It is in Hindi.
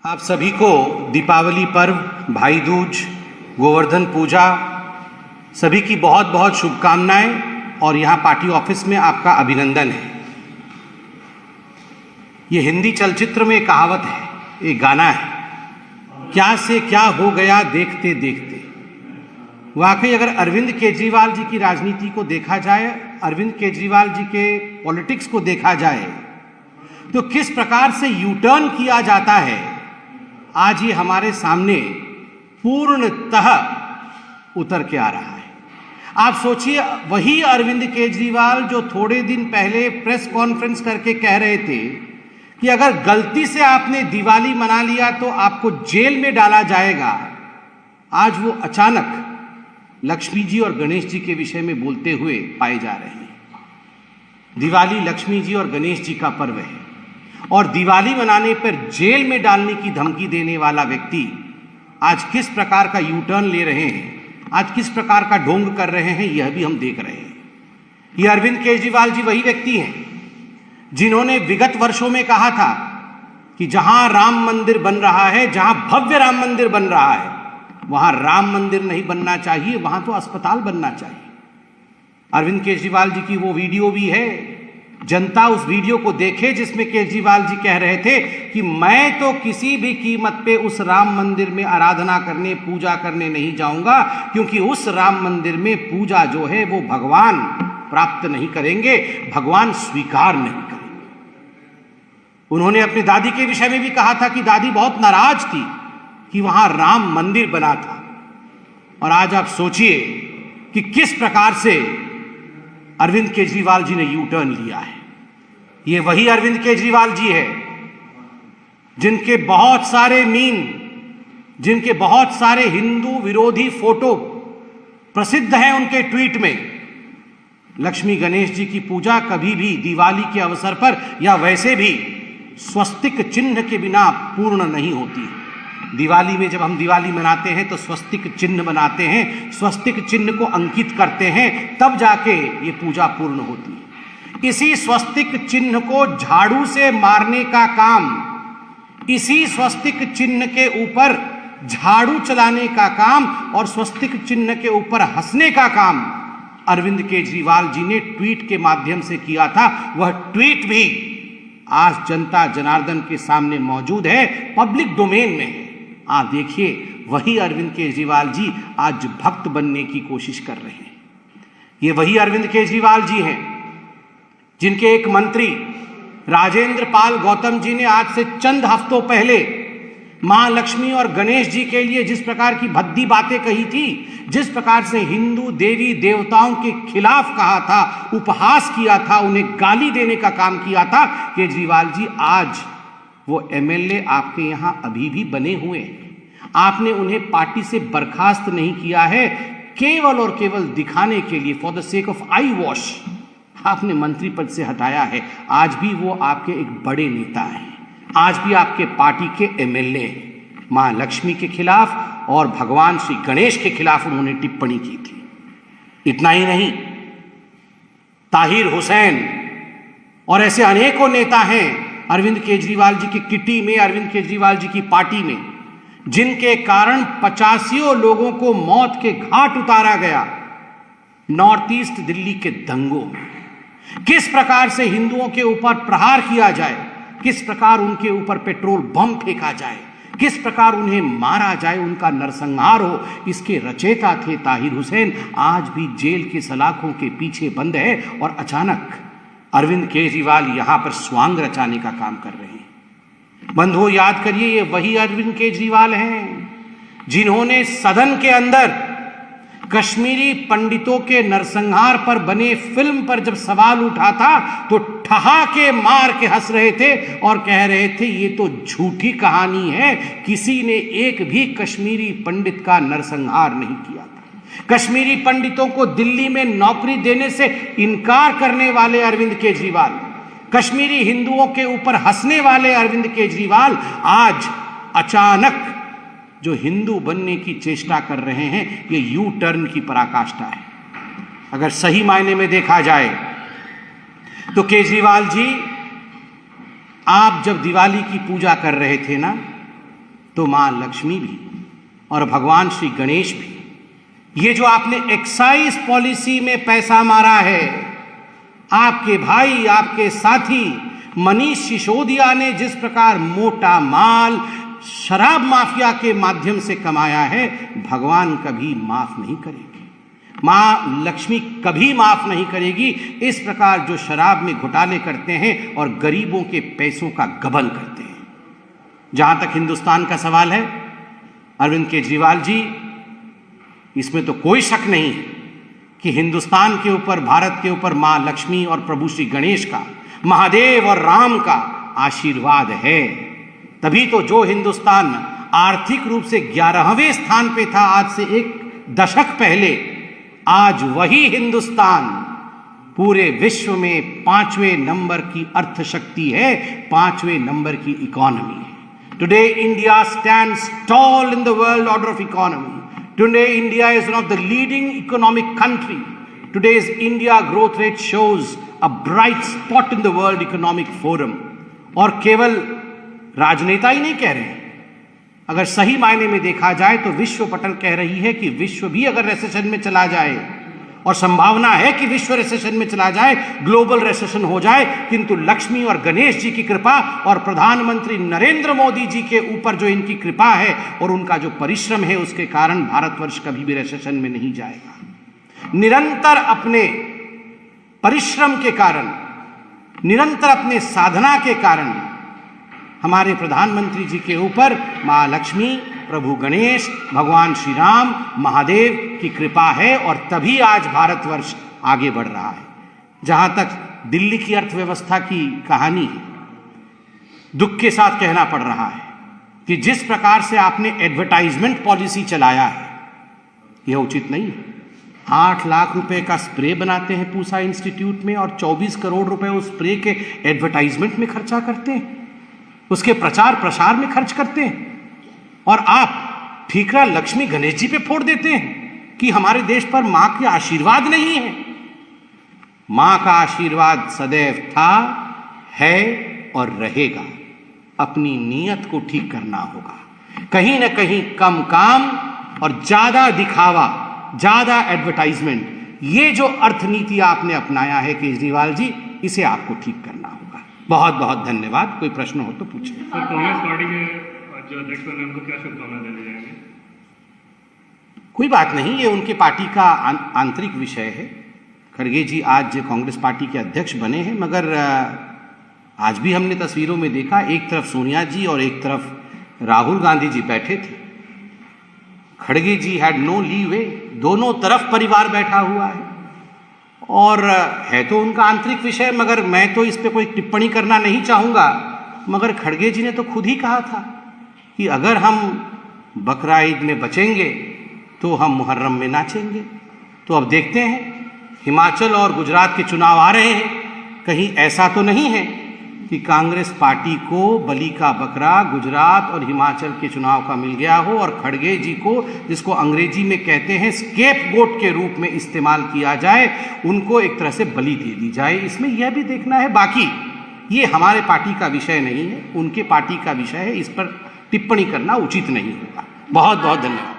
आप सभी को दीपावली पर्व, भाई दूज, गोवर्धन पूजा सभी की बहुत बहुत शुभकामनाएं और यहाँ पार्टी ऑफिस में आपका अभिनंदन है। ये हिंदी चलचित्र में एक कहावत है, एक गाना है, क्या से क्या हो गया देखते देखते। वाकई अगर अरविंद केजरीवाल जी की राजनीति को देखा जाए, अरविंद केजरीवाल जी के पॉलिटिक्स को देखा जाए, तो किस प्रकार से यू टर्न किया जाता है, आज ये हमारे सामने पूर्णतः उतर के आ रहा है। आप सोचिए, वही अरविंद केजरीवाल जो थोड़े दिन पहले प्रेस कॉन्फ्रेंस करके कह रहे थे कि अगर गलती से आपने दिवाली मना लिया तो आपको जेल में डाला जाएगा, आज वो अचानक लक्ष्मी जी और गणेश जी के विषय में बोलते हुए पाए जा रहे हैं। दिवाली लक्ष्मी जी और गणेश जी का पर्व है और दिवाली मनाने पर जेल में डालने की धमकी देने वाला व्यक्ति आज किस प्रकार का यू टर्न ले रहे हैं, आज किस प्रकार का ढोंग कर रहे हैं, यह भी हम देख रहे हैं। ये अरविंद केजरीवाल जी वही व्यक्ति हैं जिन्होंने विगत वर्षों में कहा था कि जहां राम मंदिर बन रहा है, जहां भव्य राम मंदिर बन रहा है, वहां राम मंदिर नहीं बनना चाहिए, वहां तो अस्पताल बनना चाहिए। अरविंद केजरीवाल जी की वो वीडियो भी है, जनता उस वीडियो को देखे जिसमें केजरीवाल जी कह रहे थे कि मैं तो किसी भी कीमत पे उस राम मंदिर में आराधना करने, पूजा करने नहीं जाऊंगा, क्योंकि उस राम मंदिर में पूजा जो है वो भगवान प्राप्त नहीं करेंगे, भगवान स्वीकार नहीं करेंगे। उन्होंने अपनी दादी के विषय में भी कहा था कि दादी बहुत नाराज थी कि वहां राम मंदिर बना था। और आज आप सोचिए कि किस प्रकार से अरविंद केजरीवाल जी ने यू टर्न लिया है। ये वही अरविंद केजरीवाल जी है जिनके बहुत सारे मीम, जिनके बहुत सारे हिंदू विरोधी फोटो प्रसिद्ध हैं उनके ट्वीट में। लक्ष्मी गणेश जी की पूजा कभी भी दिवाली के अवसर पर या वैसे भी स्वस्तिक चिन्ह के बिना पूर्ण नहीं होती। दिवाली में जब हम दिवाली मनाते हैं तो स्वस्तिक चिन्ह बनाते हैं, स्वस्तिक चिन्ह को अंकित करते हैं, तब जाके ये पूजा पूर्ण होती है। इसी स्वस्तिक चिन्ह को झाड़ू से मारने का काम, इसी स्वस्तिक चिन्ह के ऊपर झाड़ू चलाने का काम और स्वस्तिक चिन्ह के ऊपर हंसने का काम अरविंद केजरीवाल जी ने ट्वीट के माध्यम से किया था। वह ट्वीट भी आज जनता जनार्दन के सामने मौजूद है, पब्लिक डोमेन में है। आप देखिए, वही अरविंद केजरीवाल जी आज भक्त बनने की कोशिश कर रहे हैं। ये वही अरविंद केजरीवाल जी हैं जिनके एक मंत्री राजेंद्र पाल गौतम जी ने आज से चंद हफ्तों पहले मां लक्ष्मी और गणेश जी के लिए जिस प्रकार की भद्दी बातें कही थी, जिस प्रकार से हिंदू देवी देवताओं के खिलाफ कहा था, उपहास किया था, उन्हें गाली देने का काम किया था, केजरीवाल जी आज वो एमएलए आपके यहां अभी भी बने हुए हैं। आपने उन्हें पार्टी से बर्खास्त नहीं किया है, केवल और केवल दिखाने के लिए, for the sake of I wash, आपने मंत्री पद से हटाया है। आज भी वो आपके एक बड़े नेता हैं, आज भी आपके पार्टी के एमएलए हैं। मां लक्ष्मी के खिलाफ और भगवान श्री गणेश के खिलाफ उन्होंने टिप्पणी की थी। इतना ही नहीं, ताहिर हुसैन और ऐसे अनेकों नेता हैं अरविंद केजरीवाल जी की किटी में, अरविंद केजरीवाल जी की पार्टी में, जिनके कारण 85 लोगों को मौत के घाट उतारा गया नॉर्थ ईस्ट दिल्ली के दंगों में। किस प्रकार से हिंदुओं के ऊपर प्रहार किया जाए, किस प्रकार उनके ऊपर पेट्रोल बम फेंका जाए, किस प्रकार उन्हें मारा जाए, उनका नरसंहार हो, इसके रचयिता थे ताहिर हुसैन। आज भी जेल के सलाखों के पीछे बंद है और अचानक अरविंद केजरीवाल यहां पर स्वांग रचाने का काम कर रहे हैं। बंधुओं, याद करिए, ये वही अरविंद केजरीवाल हैं जिन्होंने सदन के अंदर कश्मीरी पंडितों के नरसंहार पर बने फिल्म पर जब सवाल उठा था तो ठहाके मार के हंस रहे थे और कह रहे थे ये तो झूठी कहानी है, किसी ने एक भी कश्मीरी पंडित का नरसंहार नहीं किया था। कश्मीरी पंडितों को दिल्ली में नौकरी देने से इनकार करने वाले अरविंद केजरीवाल, कश्मीरी हिंदुओं के ऊपर हंसने वाले अरविंद केजरीवाल आज अचानक जो हिंदू बनने की चेष्टा कर रहे हैं, ये यू टर्न की पराकाष्ठा है। अगर सही मायने में देखा जाए तो केजरीवाल जी, आप जब दिवाली की पूजा कर रहे थे ना, तो मां लक्ष्मी भी और भगवान श्री गणेश भी। ये जो आपने एक्साइज पॉलिसी में पैसा मारा है, आपके भाई, आपके साथी मनीष सिसोदिया ने जिस प्रकार मोटा माल शराब माफिया के माध्यम से कमाया है, भगवान कभी माफ नहीं करेगी, मां लक्ष्मी कभी माफ नहीं करेगी। इस प्रकार जो शराब में घोटाले करते हैं और गरीबों के पैसों का गबन करते हैं। जहां तक हिंदुस्तान का सवाल है, अरविंद केजरीवाल जी, इसमें तो कोई शक नहीं है कि हिंदुस्तान के ऊपर, भारत के ऊपर मां लक्ष्मी और प्रभु श्री गणेश का, महादेव और राम का आशीर्वाद है। तभी तो जो हिंदुस्तान आर्थिक रूप से 11वें स्थान पे था आज से एक दशक पहले, आज वही हिंदुस्तान पूरे विश्व में 5वें नंबर की अर्थशक्ति है, 5वें नंबर की इकोनॉमी है। Today India stands tall in the world order of economy. Today India is one of the leading economic country. Today's India growth rate shows a bright spot in the World Economic Forum. और केवल राजनेता ही नहीं कह रहे हैं, अगर सही मायने में देखा जाए तो विश्व पटल कह रही है कि विश्व भी अगर रिसेशन में चला जाए, और संभावना है कि विश्व रिसेशन में चला जाए, ग्लोबल रिसेशन हो जाए, किंतु लक्ष्मी और गणेश जी की कृपा और प्रधानमंत्री नरेंद्र मोदी जी के ऊपर जो इनकी कृपा है और उनका जो परिश्रम है, उसके कारण भारतवर्ष कभी भी रिसेशन में नहीं जाएगा। निरंतर अपने परिश्रम के कारण, निरंतर अपने साधना के कारण हमारे प्रधानमंत्री जी के ऊपर मां लक्ष्मी, प्रभु गणेश, भगवान श्री राम, महादेव की कृपा है, और तभी आज भारतवर्ष आगे बढ़ रहा है। जहां तक दिल्ली की अर्थव्यवस्था की कहानी है, दुख के साथ कहना पड़ रहा है कि जिस प्रकार से आपने एडवर्टाइजमेंट पॉलिसी चलाया है, यह उचित नहीं है। 8 लाख रुपए का स्प्रे बनाते हैं पूसा इंस्टीट्यूट में और 24 करोड़ रुपए उस स्प्रे के एडवर्टाइजमेंट में खर्चा करते हैं, उसके प्रचार प्रसार में खर्च करते हैं, और आप ठीकरा लक्ष्मी गणेश जी पे फोड़ देते हैं कि हमारे देश पर मां का आशीर्वाद नहीं है। मां का आशीर्वाद सदैव था, है और रहेगा। अपनी नीयत को ठीक करना होगा। कहीं ना कहीं कम काम और ज्यादा दिखावा, ज्यादा एडवर्टाइजमेंट, ये जो अर्थनीति आपने अपनाया है केजरीवाल जी, इसे आपको ठीक करना होगा। बहुत बहुत धन्यवाद। कोई प्रश्न हो तो पूछिए। कांग्रेस पार्टी के जो अध्यक्ष बने उनको क्या शुभकामनाएं देने जाएंगे? कोई बात नहीं, ये उनके पार्टी का आंतरिक विषय है। खड़गे जी आज कांग्रेस पार्टी के अध्यक्ष बने हैं, मगर आज भी हमने तस्वीरों में देखा, एक तरफ सोनिया जी और एक तरफ राहुल गांधी जी बैठे थे। खड़गे जी हैड नो लीवे, दोनों तरफ परिवार बैठा हुआ है, और है तो उनका आंतरिक विषय, मगर मैं तो इस पर कोई टिप्पणी करना नहीं चाहूँगा। मगर खड़गे जी ने तो खुद ही कहा था कि अगर हम बकरा ईद में बचेंगे तो हम मुहर्रम में नाचेंगे। तो अब देखते हैं, हिमाचल और गुजरात के चुनाव आ रहे हैं, कहीं ऐसा तो नहीं है कि कांग्रेस पार्टी को बलि का बकरा गुजरात और हिमाचल के चुनाव का मिल गया हो और खड़गे जी को, जिसको अंग्रेजी में कहते हैं स्केपगोट के रूप में इस्तेमाल किया जाए, उनको एक तरह से बलि दे दी जाए। इसमें यह भी देखना है। बाकी ये हमारे पार्टी का विषय नहीं है, उनके पार्टी का विषय है, इस पर टिप्पणी करना उचित नहीं होगा। बहुत बहुत धन्यवाद।